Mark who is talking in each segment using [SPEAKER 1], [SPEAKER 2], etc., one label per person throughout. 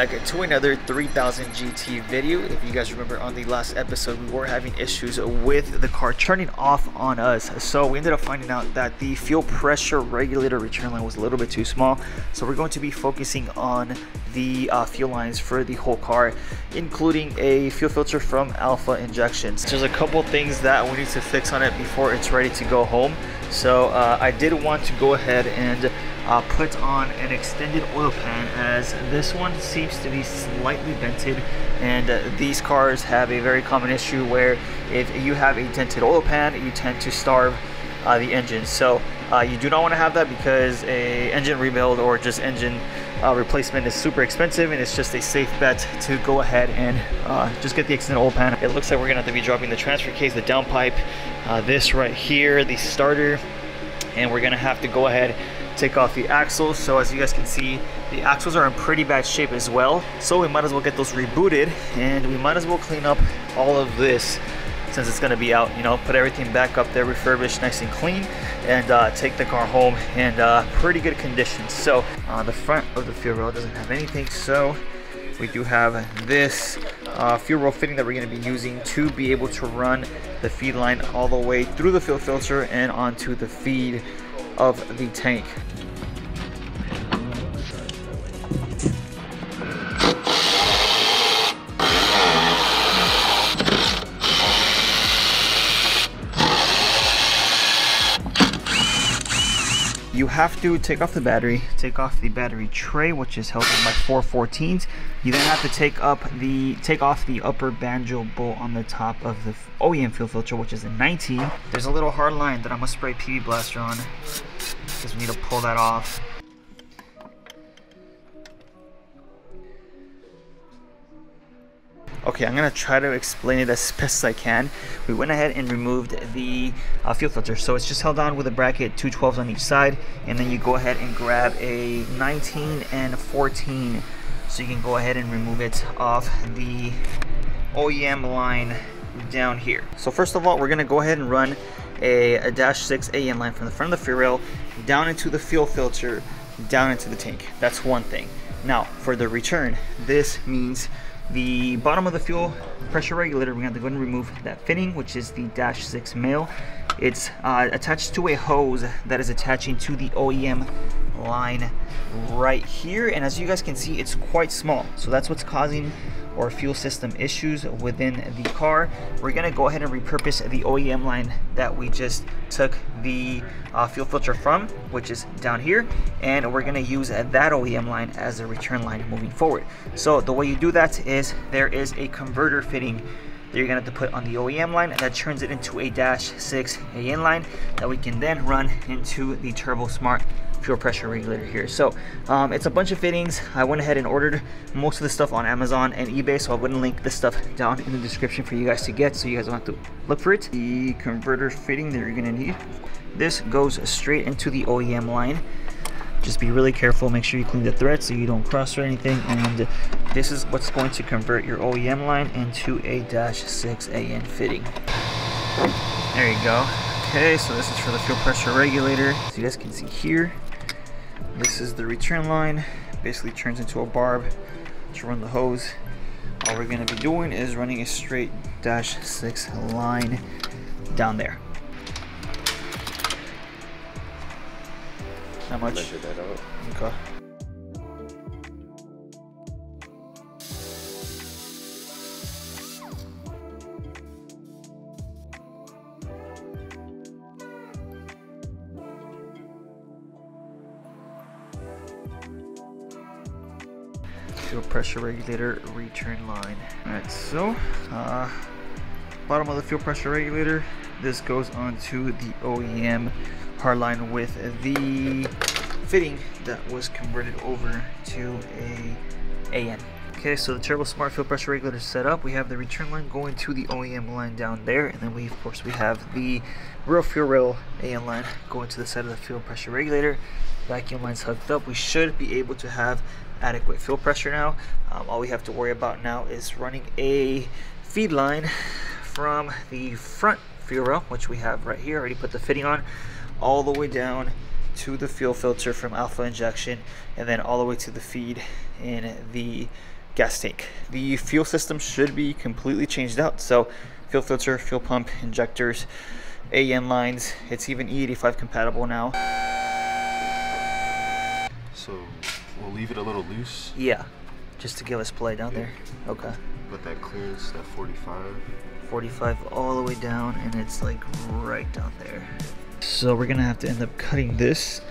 [SPEAKER 1] back to another 3000 GT video. If you guys remember, on the last episode we were having issues with the car turning off on us, so we ended up finding out that the fuel pressure regulator return line was a little bit too small. So we're going to be focusing on the fuel lines for the whole car, including a fuel filter from Alpha Injections. There's a couple things that we need to fix on it before it's ready to go home. So I did want to go ahead and put on an extended oil pan, as this one seems to be slightly dented, and these cars have a very common issue where if you have a dented oil pan, you tend to starve the engine. So you do not want to have that, because a engine rebuild or just engine replacement is super expensive, and it's just a safe bet to go ahead and just get the extended oil pan. It looks like we're gonna have to be dropping the transfer case, the downpipe, this right here, the starter, and we're gonna have to go ahead take off the axles. So as you guys can see, the axles are in pretty bad shape as well, so we might as well get those rebooted, and we might as well clean up all of this since it's going to be out, you know, put everything back up there, refurbished nice and clean, and take the car home in pretty good condition. So the front of the fuel rail doesn't have anything, so we do have this fuel rail fitting that we're going to be using to be able to run the feed line all the way through the fuel filter and onto the feed of the tank. You have to take off the battery, take off the battery tray, which is held in by 414s. You then have to take off the upper banjo bolt on the top of the OEM fuel filter, which is a 19. There's a little hard line that I'm gonna spray PB Blaster on, because we need to pull that off. Okay, I'm gonna try to explain it as best as I can. We went ahead and removed the fuel filter. So it's just held on with a bracket, 2 12s on each side, and then you go ahead and grab a 19 and 14, so you can go ahead and remove it off the OEM line down here. So first of all, we're gonna go ahead and run a -6 AN line from the front of the fuel rail down into the fuel filter, down into the tank. That's one thing. Now for the return, this means the bottom of the fuel pressure regulator, we're going to have to go ahead and remove that fitting, which is the -6 male. It's attached to a hose that is attaching to the OEM line right here, and as you guys can see, it's quite small, so that's what's causing our fuel system issues within the car. We're going to go ahead and repurpose the OEM line that we just took the fuel filter from, which is down here, and we're going to use that OEM line as a return line moving forward. So the way you do that is there is a converter fitting that you're going to have to put on the OEM line, and that turns it into a -6 AN line that we can then run into the Turbo Smart fuel pressure regulator here. So it's a bunch of fittings. I went ahead and ordered most of the stuff on Amazon and eBay, so I wouldn't link this stuff down in the description for you guys to get, so you guys don't have to look for it. The converter fitting that you're going to need, this goes straight into the OEM line. Just be really careful, make sure you clean the thread so you don't cross or anything, and this is what's going to convert your OEM line into a -6 AN fitting. There you go. Okay, so this is for the fuel pressure regulator. So you guys can see here, this is the return line. Basically turns into a barb to run the hose. All we're going to be doing is running a straight -6 line down there. How much? Measure that out. Okay. Fuel pressure regulator return line. Alright, so bottom of the fuel pressure regulator, this goes onto the OEM hardline with the fitting that was converted over to a AN. Okay, so the Turbo Smart fuel pressure regulator is set up. We have the return line going to the OEM line down there, and then we have the real fuel rail AN line going to the side of the fuel pressure regulator. Vacuum line's hooked up. We should be able to have adequate fuel pressure now. All we have to worry about now is running a feed line from the front fuel rail, which we have right here, already put the fitting on, all the way down to the fuel filter from Alpha Injection, and then all the way to the feed in the gas tank. The fuel system should be completely changed out. So fuel filter, fuel pump, injectors, AN lines. It's even E85 compatible now.
[SPEAKER 2] So we'll leave it a little loose?
[SPEAKER 1] Yeah, just to give us play down there. Okay.
[SPEAKER 2] But that clearance, that
[SPEAKER 1] 45 all the way down, and it's like right down there. So we're gonna have to end up cutting this,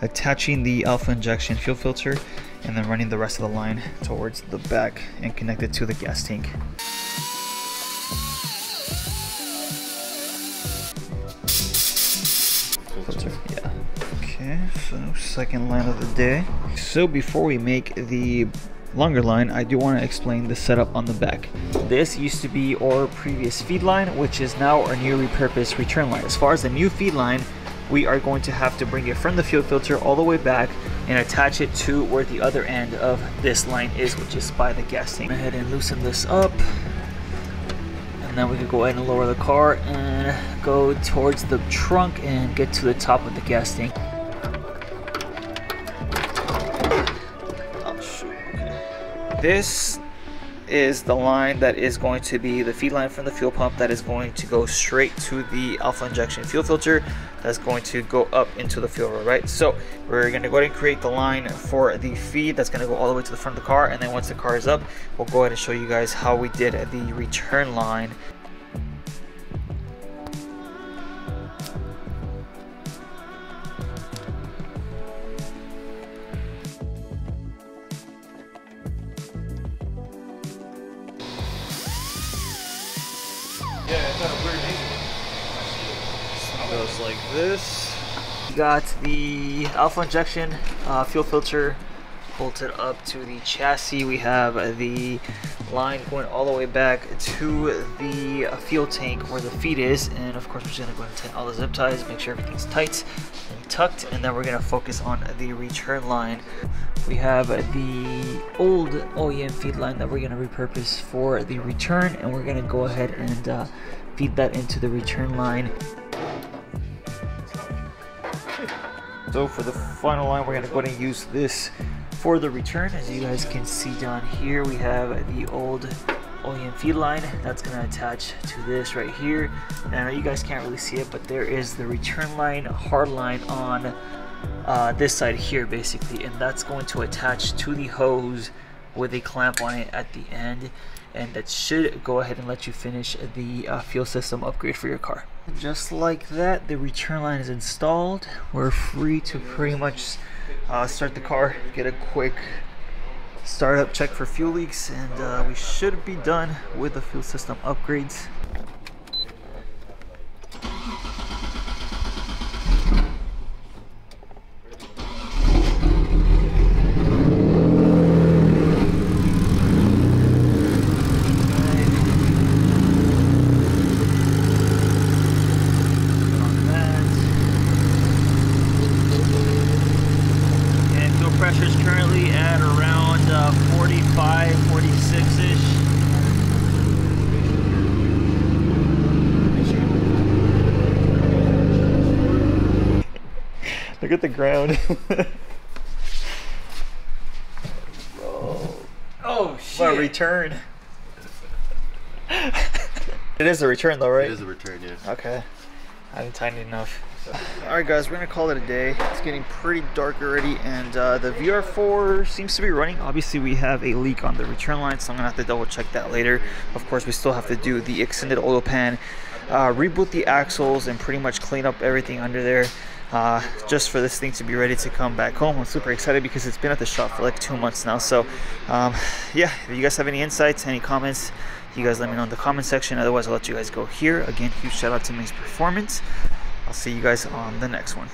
[SPEAKER 1] attaching the alpha injection fuel filter, and then running the rest of the line towards the back and connect it to the gas tank. Filter, yeah. Okay, so second line of the day. So before we make the longer line, I do want to explain the setup on the back. This used to be our previous feed line, which is now our new repurposed return line. As far as the new feed line, we are going to have to bring it from the fuel filter all the way back and attach it to where the other end of this line is, which is by the gas tank. Go ahead and loosen this up, and then we can go ahead and lower the car and go towards the trunk and get to the top of the gas tank. Oh shoot, okay. This is the line that is going to be the feed line from the fuel pump that is going to go straight to the alpha injection fuel filter that's going to go up into the fuel road, right? So we're going to go ahead and create the line for the feed that's going to go all the way to the front of the car, and then once the car is up, we'll go ahead and show you guys how we did the return line.
[SPEAKER 2] Yeah, it's got a weird name.
[SPEAKER 1] Goes like this. We got the alpha injection fuel filter bolted up to the chassis. We have the line going all the way back to the fuel tank where the feed is, and of course we're just gonna go ahead and tighten all the zip ties, make sure everything's tight and tucked, and then we're gonna focus on the return line. We have the old OEM feed line that we're gonna repurpose for the return, and we're gonna go ahead and feed that into the return line. So for the final line, we're gonna go ahead and use this for the return. As you guys can see down here, we have the old OEM feed line that's gonna attach to this right here. And I know you guys can't really see it, but there is the return line, hard line on this side here basically, and that's going to attach to the hose with a clamp on it at the end, and that should go ahead and let you finish the fuel system upgrade for your car. Just like that, the return line is installed. We're free to pretty much start the car, get a quick startup check for fuel leaks, and we should be done with the fuel system upgrades. Pressure is currently at around 45, 46-ish. Look at the ground. Oh shit. What a return. It is a return though, right?
[SPEAKER 2] It is a return, yeah.
[SPEAKER 1] Okay. I haven't tightened enough. Alright guys, we're gonna call it a day. It's getting pretty dark already, and the VR4 seems to be running. Obviously we have a leak on the return line, so I'm gonna have to double check that later. Of course, we still have to do the extended oil pan, reboot the axles, and pretty much clean up everything under there, just for this thing to be ready to come back home. I'm super excited because it's been at the shop for like 2 months now. So yeah, if you guys have any insights, any comments, you guys let me know in the comment section. Otherwise, I'll let you guys go here. Again, huge shout out to Ming's Performance. I'll see you guys on the next one.